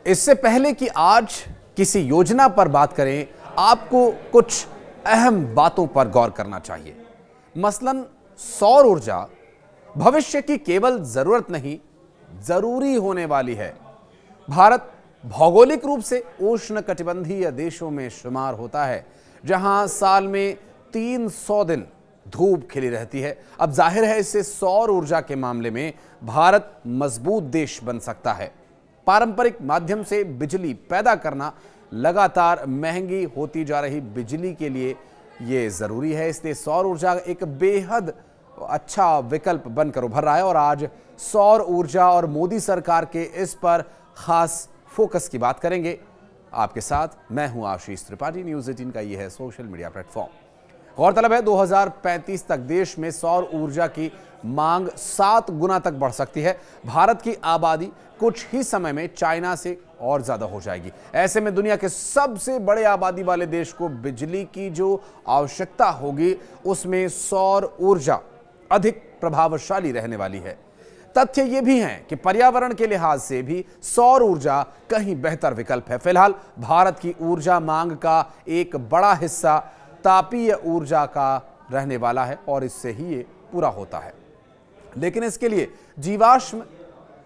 इससे पहले कि आज किसी योजना पर बात करें, आपको कुछ अहम बातों पर गौर करना चाहिए। मसलन सौर ऊर्जा भविष्य की केवल जरूरत नहीं, जरूरी होने वाली है। भारत भौगोलिक रूप से उष्णकटिबंधीय देशों में शुमार होता है, जहां साल में 300 दिन धूप खिली रहती है। अब जाहिर है, इससे सौर ऊर्जा के मामले में भारत मजबूत देश बन सकता है। पारंपरिक माध्यम से बिजली पैदा करना लगातार महंगी होती जा रही बिजली के लिए यह जरूरी है, इसलिए सौर ऊर्जा एक बेहद अच्छा विकल्प बनकर उभर रहा है। और आज सौर ऊर्जा और मोदी सरकार के इस पर खास फोकस की बात करेंगे। आपके साथ मैं हूं आशीष त्रिपाठी। न्यूज़ 18 का यह है सोशल मीडिया प्लेटफॉर्म। गौरतलब है, 2035 तक देश में सौर ऊर्जा की मांग 7 गुना तक बढ़ सकती है। भारत की आबादी कुछ ही समय में चाइना से और ज्यादा हो जाएगी। ऐसे में दुनिया के सबसे बड़े आबादी वाले देश को बिजली की जो आवश्यकता होगी, उसमें सौर ऊर्जा अधिक प्रभावशाली रहने वाली है। तथ्य यह भी है कि पर्यावरण के लिहाज से भी सौर ऊर्जा कहीं बेहतर विकल्प है। फिलहाल भारत की ऊर्जा मांग का एक बड़ा हिस्सा तापीय ऊर्जा का रहने वाला है और इससे ही ये पूरा होता है। लेकिन इसके लिए जीवाश्म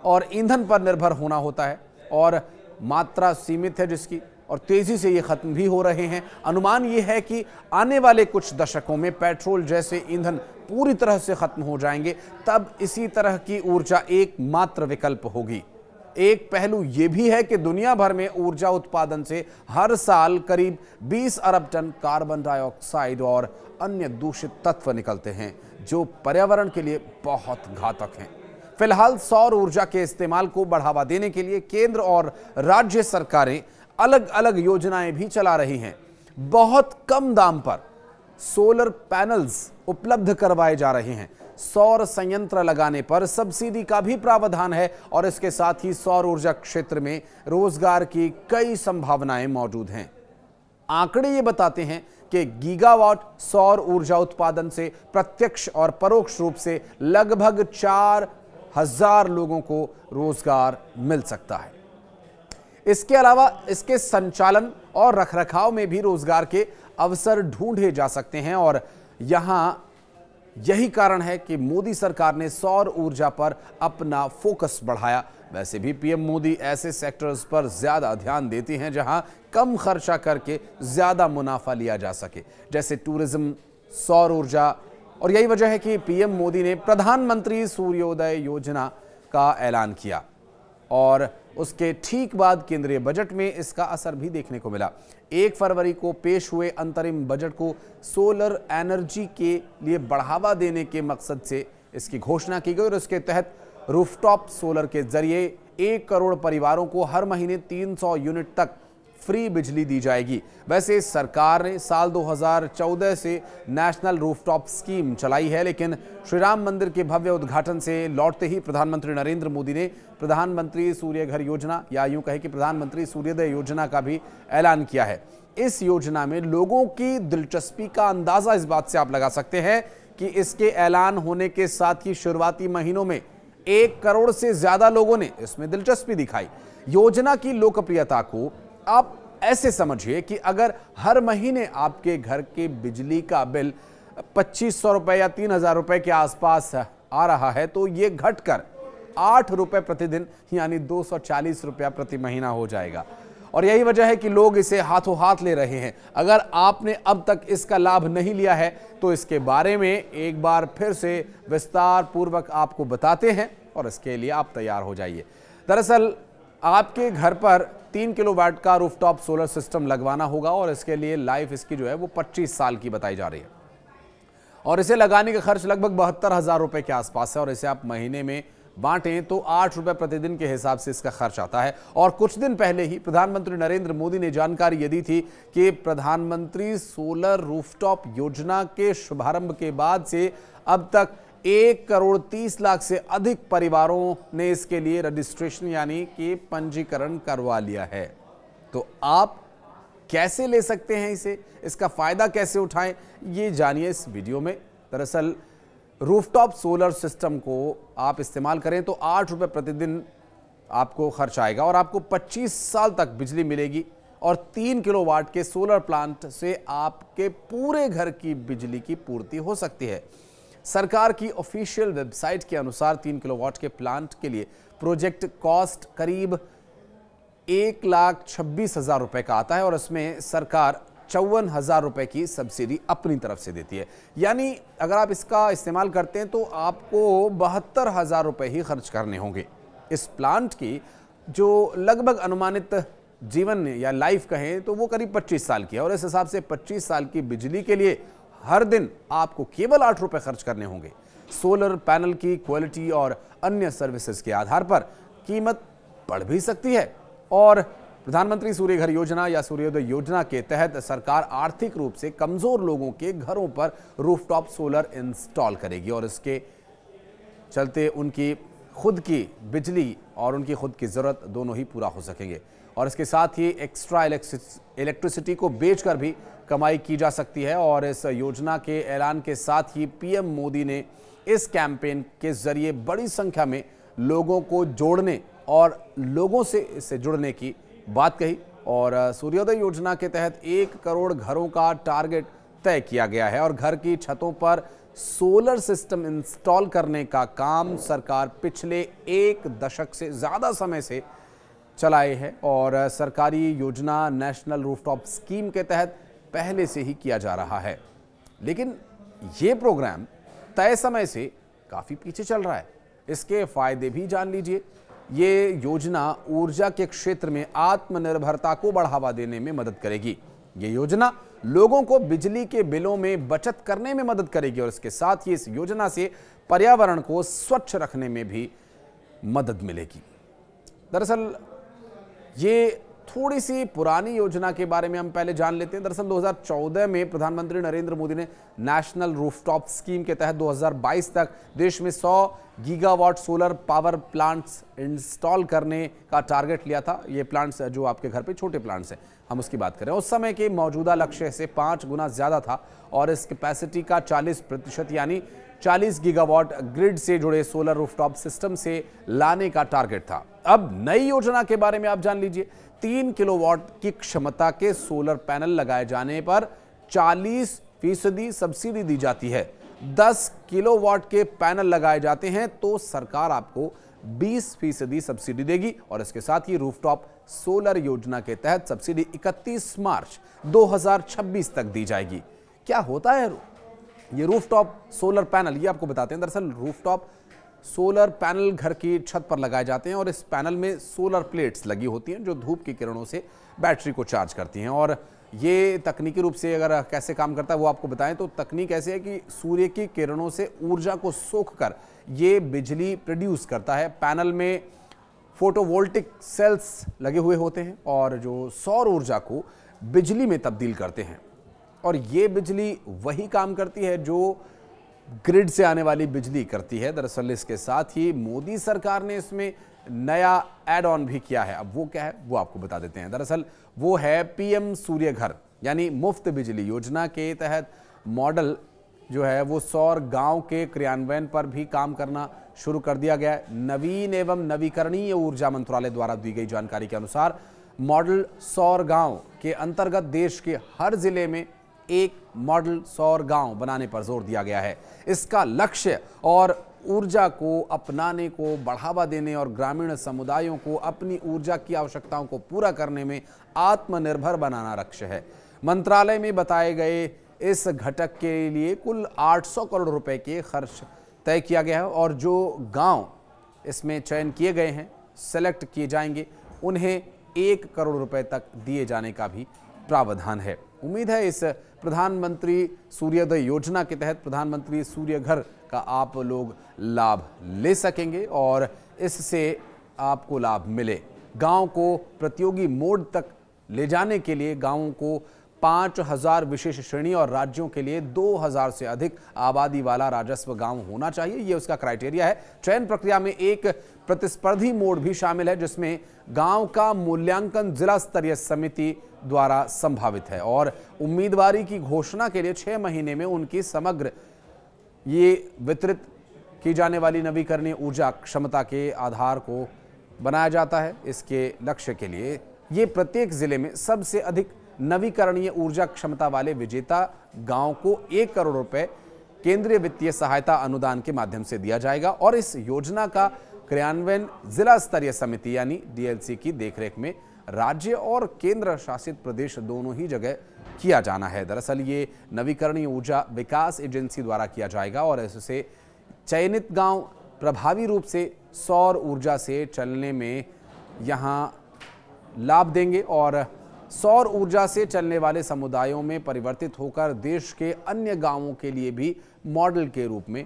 और ईंधन पर निर्भर होना होता है और मात्रा सीमित है जिसकी, और तेजी से ये खत्म भी हो रहे हैं। अनुमान ये है कि आने वाले कुछ दशकों में पेट्रोल जैसे ईंधन पूरी तरह से खत्म हो जाएंगे, तब इसी तरह की ऊर्जा एकमात्र विकल्प होगी। एक पहलू यह भी है कि दुनिया भर में ऊर्जा उत्पादन से हर साल करीब 20 अरब टन कार्बन डाइऑक्साइड और अन्य दूषित तत्व निकलते हैं, जो पर्यावरण के लिए बहुत घातक हैं। फिलहाल सौर ऊर्जा के इस्तेमाल को बढ़ावा देने के लिए केंद्र और राज्य सरकारें अलग अलग योजनाएं भी चला रही हैं। बहुत कम दाम पर सोलर पैनल्स उपलब्ध करवाए जा रहे हैं। सौर संयंत्र लगाने पर सब्सिडी का भी प्रावधान है और इसके साथ ही सौर ऊर्जा क्षेत्र में रोजगार की कई संभावनाएं मौजूद हैं। आंकड़े ये बताते हैं कि गीगावाट सौर ऊर्जा उत्पादन से प्रत्यक्ष और परोक्ष रूप से लगभग 4000 लोगों को रोजगार मिल सकता है। इसके अलावा इसके संचालन और रखरखाव में भी रोजगार के अवसर ढूंढे जा सकते हैं और यही कारण है कि मोदी सरकार ने सौर ऊर्जा पर अपना फोकस बढ़ाया। वैसे भी पीएम मोदी ऐसे सेक्टर्स पर ज्यादा ध्यान देती हैं जहां कम खर्चा करके ज्यादा मुनाफा लिया जा सके, जैसे टूरिज्म, सौर ऊर्जा। और यही वजह है कि पीएम मोदी ने प्रधानमंत्री सूर्योदय योजना का ऐलान किया और उसके ठीक बाद केंद्रीय बजट में इसका असर भी देखने को मिला। 1 फरवरी को पेश हुए अंतरिम बजट को सोलर एनर्जी के लिए बढ़ावा देने के मकसद से इसकी घोषणा की गई और इसके तहत रूफटॉप सोलर के जरिए 1 करोड़ परिवारों को हर महीने 300 यूनिट तक फ्री बिजली दी जाएगी। वैसे सरकार ने साल 2014 से नेशनल रूफटॉप स्कीम चलाई है, लेकिन श्री राम मंदिर के भव्य उद्घाटन से लौटते ही प्रधानमंत्री नरेंद्र मोदी ने प्रधानमंत्री सूर्य घर योजना, या यूं कहे कि प्रधानमंत्री सूर्योदय योजना का भी ऐलान किया है। इस योजना में लोगों की दिलचस्पी का अंदाजा इस बात से आप लगा सकते हैं कि इसके ऐलान होने के साथ ही शुरुआती महीनों में 1 करोड़ से ज्यादा लोगों ने इसमें दिलचस्पी दिखाई। योजना की लोकप्रियता को आप ऐसे समझिए कि अगर हर महीने आपके घर के बिजली का बिल 2500 रुपए या 3000 रुपए के आसपास आ रहा है, तो ये घटकर 8 रुपए प्रतिदिन यानी 240 रुपया प्रति महीना हो जाएगा। और यही वजह है कि लोग इसे हाथों हाथ ले रहे हैं। अगर आपने अब तक इसका लाभ नहीं लिया है तो इसके बारे में एक बार फिर से विस्तार पूर्वक आपको बताते हैं और इसके लिए आप तैयार हो जाइए। दरअसल आपके घर पर 3 किलोवाट का रूफटॉप सोलर सिस्टम लगवाना होगा और इसके लिए लाइफ इसकी जो है वो 25 साल की बताई जा रही है और इसे लगाने का खर्च लगभग 72,000 रुपए के आसपास है। और इसे आप महीने में बांटें तो 8 रुपए प्रतिदिन के हिसाब से इसका खर्च आता है। और कुछ दिन पहले ही प्रधानमंत्री नरेंद्र मोदी ने जानकारी ये दी थी कि प्रधानमंत्री सोलर रूफटॉप योजना के शुभारंभ के बाद से अब तक 1 करोड़ 30 लाख से अधिक परिवारों ने इसके लिए रजिस्ट्रेशन यानी कि पंजीकरण करवा लिया है। तो आप कैसे ले सकते हैं इसे, इसका फायदा कैसे उठाएं, ये जानिए इस वीडियो में। दरअसल रूफटॉप सोलर सिस्टम को आप इस्तेमाल करें तो 8 रुपए प्रतिदिन आपको खर्च आएगा और आपको 25 साल तक बिजली मिलेगी और 3 किलोवाट के सोलर प्लांट से आपके पूरे घर की बिजली की पूर्ति हो सकती है। सरकार की ऑफिशियल वेबसाइट के अनुसार 3 किलोवाट के प्लांट के लिए प्रोजेक्ट कॉस्ट करीब 1,26,000 रुपए का आता है और इसमें सरकार 54,000 रुपए की सब्सिडी अपनी तरफ से देती है। यानी अगर आप इसका इस्तेमाल करते हैं तो आपको 72,000 रुपए ही खर्च करने होंगे। इस प्लांट की जो लगभग अनुमानित जीवन या लाइफ कहें तो वो करीब 25 साल की है और इस हिसाब से 25 साल की बिजली के लिए हर दिन आपको केवल 8 रुपए खर्च करने होंगे। सोलर पैनल की क्वालिटी और अन्य सर्विसेज के आधार पर कीमत बढ़ भी सकती है और प्रधानमंत्री सूर्य घर योजना या सूर्योदय योजना के तहत सरकार आर्थिक रूप से कमजोर लोगों के घरों पर रूफटॉप सोलर इंस्टॉल करेगी और इसके चलते उनकी खुद की बिजली और उनकी खुद की जरूरत दोनों ही पूरा हो सकेंगे और इसके साथ ही एक्स्ट्रा इलेक्ट्रिसिटी को बेचकर भी कमाई की जा सकती है। और इस योजना के ऐलान के साथ ही पीएम मोदी ने इस कैंपेन के जरिए बड़ी संख्या में लोगों को जोड़ने और लोगों से इससे जुड़ने की बात कही और सूर्योदय योजना के तहत 1 करोड़ घरों का टारगेट तय किया गया है और घर की छतों पर सोलर सिस्टम इंस्टॉल करने का काम सरकार पिछले 1 दशक से ज्यादा समय से चलाए है और सरकारी योजना नेशनल रूफटॉप स्कीम के तहत पहले से ही किया जा रहा है। लेकिन ये प्रोग्राम तय समय से काफी पीछे चल रहा है। इसके फायदे भी जान लीजिए। ये योजना ऊर्जा के क्षेत्र में आत्मनिर्भरता को बढ़ावा देने में मदद करेगी। ये योजना लोगों को बिजली के बिलों में बचत करने में मदद करेगी और इसके साथ ही इस योजना से पर्यावरण को स्वच्छ रखने में भी मदद मिलेगी। दरअसल ये थोड़ी सी पुरानी योजना के बारे में हम पहले जान लेते हैं। दरअसल 2014 में प्रधानमंत्री नरेंद्र मोदी ने नेशनल रूफटॉप स्कीम के तहत 2022 तक देश में 100 gigawatt solar power plants install करने का टारगेट लिया था। ये प्लांट्स जो आपके घर पे छोटे प्लांट्स हैं, हम उसकी बात करें, उस समय के मौजूदा लक्ष्य से 5 गुना ज्यादा था और इस कैपेसिटी का 40% यानी 40 गीगावाट ग्रिड से जुड़े सोलर रूफटॉप सिस्टम से लाने का टारगेट था। अब नई योजना के बारे में आप जान लीजिए। 3 किलोवाट की क्षमता के सोलर पैनल लगाए जाने पर 40% सब्सिडी दी जाती है। 10 किलोवाट के पैनल लगाए जाते हैं तो सरकार आपको 20% सब्सिडी देगी और इसके साथ ही रूफटॉप सोलर योजना के तहत सब्सिडी 31 मार्च 2026 तक दी जाएगी। क्या होता है ये रूफटॉप सोलर पैनल, ये आपको बताते हैं। दरअसल रूफटॉप सोलर पैनल घर की छत पर लगाए जाते हैं और इस पैनल में सोलर प्लेट्स लगी होती हैं जो धूप की किरणों से बैटरी को चार्ज करती हैं। और ये तकनीकी रूप से अगर कैसे काम करता है वो आपको बताएं तो तकनीक ऐसे है कि सूर्य की किरणों से ऊर्जा को सोखकर ये बिजली प्रोड्यूस करता है। पैनल में फोटोवोल्टिक सेल्स लगे हुए होते हैं और जो सौर ऊर्जा को बिजली में तब्दील करते हैं और ये बिजली वही काम करती है जो ग्रिड से आने वाली बिजली करती है। दरअसल इसके साथ ही मोदी सरकार ने इसमें नया एड ऑन भी किया है। अब वो क्या है वो आपको बता देते हैं। दरअसल वो है पीएम सूर्य घर यानी मुफ्त बिजली योजना के तहत मॉडल जो है वो सौर गांव के क्रियान्वयन पर भी काम करना शुरू कर दिया गया है। नवीन एवं नवीकरणीय ऊर्जा मंत्रालय द्वारा दी गई जानकारी के अनुसार मॉडल सौर गांव के अंतर्गत देश के हर जिले में एक मॉडल सौर गांव बनाने पर जोर दिया गया है। इसका लक्ष्य और ऊर्जा को अपनाने को बढ़ावा देने और ग्रामीण समुदायों को अपनी ऊर्जा की आवश्यकताओं को पूरा करने में आत्मनिर्भर बनाना लक्ष्य है। मंत्रालय में बताए गए इस घटक के लिए कुल 800 करोड़ रुपए के खर्च तय किया गया है और जो गांव इसमें चयन किए गए हैं, सेलेक्ट किए जाएंगे, उन्हें 1 करोड़ रुपए तक दिए जाने का भी प्रावधान है। उम्मीद है इस प्रधानमंत्री सूर्योदय योजना के तहत प्रधानमंत्री सूर्य घर का आप लोग लाभ ले सकेंगे और इससे आपको लाभ मिले। गांव को प्रतियोगी मोड तक ले जाने के लिए गांवों को 5000 विशेष श्रेणी और राज्यों के लिए 2000 से अधिक आबादी वाला राजस्व गांव होना चाहिए, ये उसका क्राइटेरिया है। चयन प्रक्रिया में एक प्रतिस्पर्धी मोड भी शामिल है जिसमें गांव का मूल्यांकन जिला स्तरीय समिति द्वारा संभावित है और उम्मीदवारी की घोषणा के लिए 6 महीने में उनकी समग्र ये वितरित की जाने वाली नवीकरणीय ऊर्जा क्षमता के आधार को बनाया जाता है। इसके लक्ष्य के लिए ये प्रत्येक जिले में सबसे अधिक नवीकरणीय ऊर्जा क्षमता वाले विजेता गांव को 1 करोड़ रुपए केंद्रीय वित्तीय सहायता अनुदान के माध्यम से दिया जाएगा और इस योजना का क्रियान्वयन जिला स्तरीय समिति यानी डीएलसी की देखरेख में राज्य और केंद्र शासित प्रदेश दोनों ही जगह किया जाना है। दरअसल ये नवीकरणीय ऊर्जा विकास एजेंसी द्वारा किया जाएगा और इससे चयनित गांव प्रभावी रूप से सौर ऊर्जा से चलने में यहां लाभ देंगे और सौर ऊर्जा से चलने वाले समुदायों में परिवर्तित होकर देश के अन्य गांवों के लिए भी मॉडल के रूप में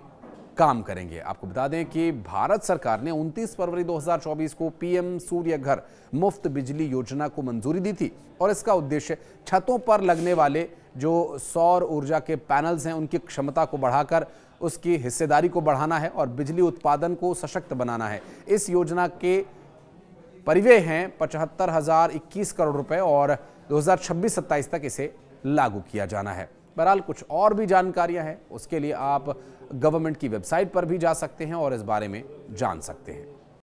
काम करेंगे। आपको बता दें कि भारत सरकार ने 29 फरवरी 2024 को पीएम सूर्य घर मुफ्त बिजली योजना को मंजूरी दी थी और इसका उद्देश्य छतों पर लगने वाले जो सौर ऊर्जा के पैनल्स हैं उनकी क्षमता को बढ़ाकर उसकी हिस्सेदारी को बढ़ाना है और बिजली उत्पादन को सशक्त बनाना है। इस योजना के परिव्यय हैं 75,021 करोड़ रुपए और 2026-27 तक इसे लागू किया जाना है। बहरहाल कुछ और भी जानकारियां हैं, उसके लिए आप गवर्नमेंट की वेबसाइट पर भी जा सकते हैं और इस बारे में जान सकते हैं।